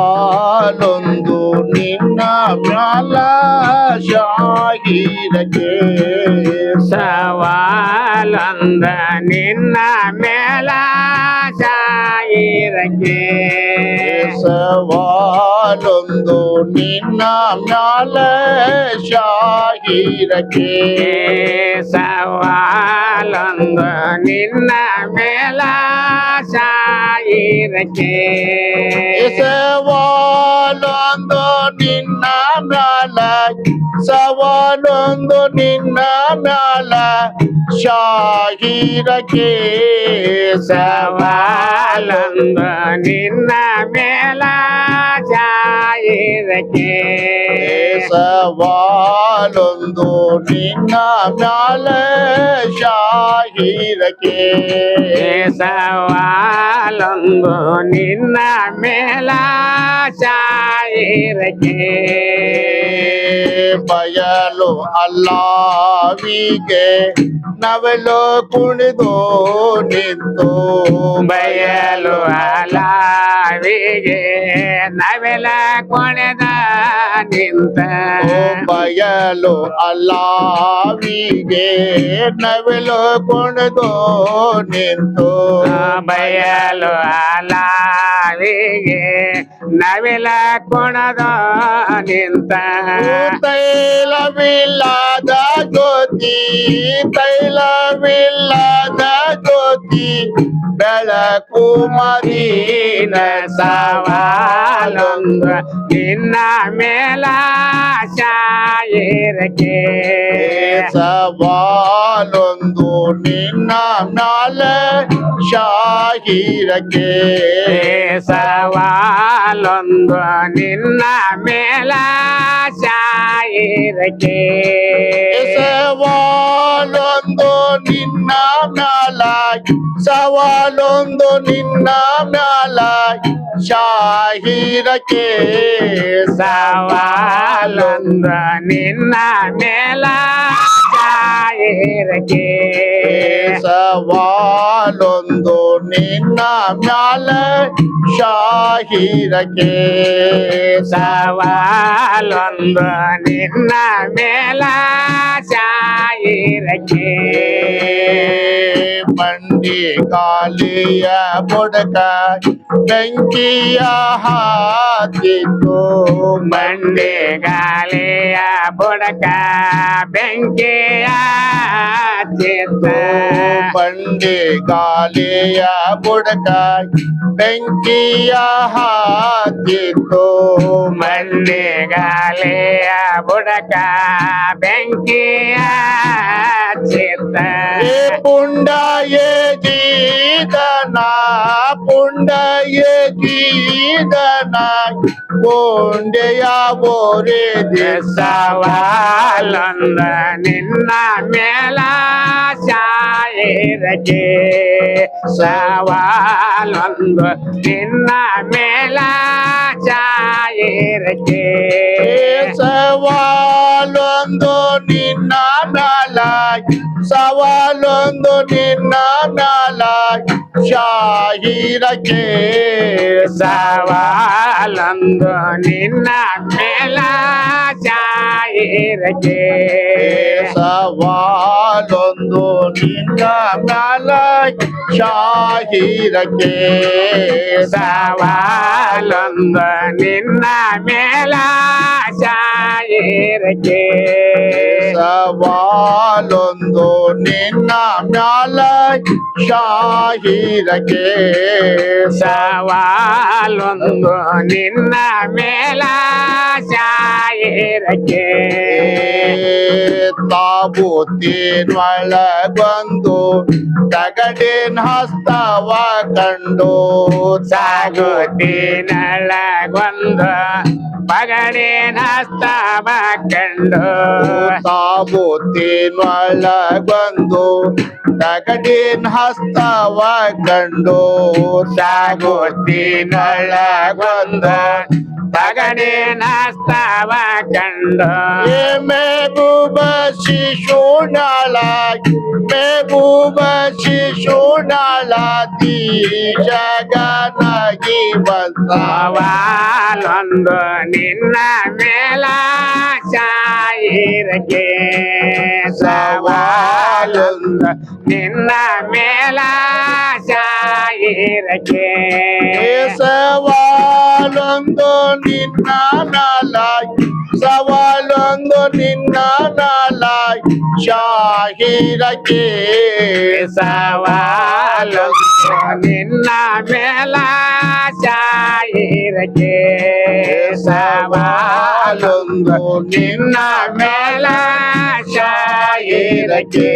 ಸವಾಲೊಂದು ನಿನ್ನ ಮ್ಯಾಲ ಶಾಹಿರಗೆ ಸವಾಲೊಂದ ನಿನ್ನ ಮೇಲ ಶಾಯಿರಕ್ಕೆ ಸವಾಲೊಂದು ನಿನ್ನ ಮ್ಯಾಲ ಶಾಹಿರಗೆ ಸವಾಲೊಂದು ನಿನ್ನ ಮೇಲ ಶಾಯಿರಕ್ಕೆ ಸವಾಲೊಂದು ನಿನ್ನ ಮ್ಯಾಲ ಸವಾಲೊಂದು ನಿನ್ನ ಮ್ಯಾಲ ಶಾಹಿರಗೆ ಸವಾಲೊಂದು ನಿನ್ನ ಮೇಲ ಶಾಯಿರಕ್ಕೆ ಸವಾಲೊಂದು ನಿನ್ನ ಮ್ಯಾಲ ಶಾಹಿರಗೆ ಸವಾಲೊಂದು ನಿನ್ನ ಮೇಲ ಶಾಯಿರಕ್ಕೆ ಬಯಲು ಅಲ್ಲಾವಿಗೆ ನವಲು ಕುಣಿದು ನಿಂತು ಬಯಲು ಅಲಾವಿಗೆ ನವೆಲ ಕೊಳೆದ ನಿಂತ ಬಯಲು ಅಲ್ಲಾವಿಗೆ ನವಲು ಕುಣಿದು ನಿಂತು ಬಯಲು ಅಲಾವಿಗೆ ನವೆಲ ಕೊಣದ ನಿಂತ ತೈಲವಿಲ್ಲದ ಜ್ಯೋತಿ ತೈಲವಿಲ್ಲದ ಜ್ಯೋತಿ ಬೆಳಕು ಮದೀನ ಸವಾಲೊಂದು ನಿನ್ನ ಮೇಲ ಶಾಯಿರಕ್ಕೆ ಸವಾಲೊಂದು ನಿನ್ನ ಮ್ಯಾಲ ಶಾಹಿರಕ್ಕೆ ಸವಾಲೊಂದು ನಿನ್ನ ಮೇಲ ಶಾಯಿರಕ್ಕೆ ಸವಾಲೊಂದು ನಿನ್ನ ಮ್ಯಾಲ ಸವಾಲೊಂದು ನಿನ್ನ ಮ್ಯಾಲ ಶಾಹಿರಕ್ಕೆ ಸವಾಲೊಂದು ನಿನ್ನ ಮೇಲ ಶಾಯಿರಕ್ಕೆ ಸವಾಲೊಂದು ನಿನ್ನ ಮ್ಯಾಲ ಶಾಹಿರಕ್ಕೆ ಸವಾಲೊಂದು ನಿನ್ನ ಮೇಲ ಶಾಯಿರಕ್ಕೆ ಬಂಡಿ ಕಾಲಿಯ ಬುಡಕ ಬೆಂಕಿಯ ಹಾಕಿತು ಬಂಡಿ ಗಾಳಿಯ ಬುಡಕ ಬೆಂಕಿಯ ಚಿತ್ತ ಬಂಡಿ ಗಾಲಿಯ ಬುಡಕ ಬೆಂಕಿಯ ಹಾಕಿತು ಬಂಡಿ ಗಾಳಿಯ ಬುಡಕ ಬೆಂಕಿಯ ಚಿತ್ತ ಪುಂಡಯೇ ಜೀದನ ಪುಂಡಯೇ ಜೀದನ ಪುಂಡೆಯ ಬೋರೆ ಸವಾಲೊಂದ ನಿನ್ನ ಮೇಲ ಶಾಯಿರಕ್ಕೆ ಸವಾಲೊಂದು ನಿನ್ನ ಮೇಲ ಶಾಯಿರಕ್ಕೆ ಸವಾಲೊಂದು ನಿನ್ನ ಮ್ಯಾಲ ಸವಾಲೊಂದು ನಿನ್ನ ಮ್ಯಾಲ ಶಾಹಿರಕ್ಕೆ ಸವಾಲೊಂದು ನಿನ್ನ ಮೇಲ ಶಾಯಿರಕ್ಕೆ ಸವಾಲೊಂದು ನಿನ್ನ ಮ್ಯಾಲ ಶಾಹಿರಕ್ಕೆ ಸವಾಲೊಂದು ನಿನ್ನ ಮೇಲ ಶಾಯಿರಕ್ಕೆ ಸವಾಲೊಂದು ನಿನ್ನ ಮ್ಯಾಲ ಶಾಹಿರಕ್ಕೆ ಸವಾಲೊಂದು ನಿನ್ನ ಮೇಲ ಶಾಯಿರಕ್ಕೆ ತಾಬೂತಿನೊಳಗೊಂದು ತಗಡಿನ ಹಸ್ತವ ಕಂಡು ಸಾಗುತ್ತಿನಳಗೊಂದು ಪಗಡಿನ ಸ್ತವ ಕಂಡು ತಾಬೂತಿನೊಳಗೊಂದು ತಗಡಿನ ಹಸ್ತವ ಕಂಡು ಸಾಗುತ್ತಿನೊಳಗೊಂದು ತಗಡಿನ ಹಸ್ತವ ಕಂಡು ಮೆಹಬೂಬ ಶಿಶುನಾಳ ಮೆಹಬೂಬ ಶಿಶುನಾಳ ಜಗನಾಗಿ ಬಂದ ಸವಾಲೊಂದು ನಿನ್ನ ಮೇಲ ಶಾಯಿರಕ್ಕೆ ಸವಾಲೊಂದು ನಿನ್ನ ಮೇಲ ಶಾಯಿರಕ್ಕೆ ಸವಾಲೊಂದು ನಿನ್ನ ಮ್ಯಾಲ ಸವಾಲೊಂದು ನಿನ್ನ ಮ್ಯಾಲ ಶಾಹಿರಕ್ಕೆ ಸವಾಲೊಂದು ನಿನ್ನ ಮೇಲ ಶಾಯಿರಕ್ಕೆ ಸವಾಲೊಂದು ನಿನ್ನ ಮೇಲ ಶಾಯಿರಕ್ಕೆ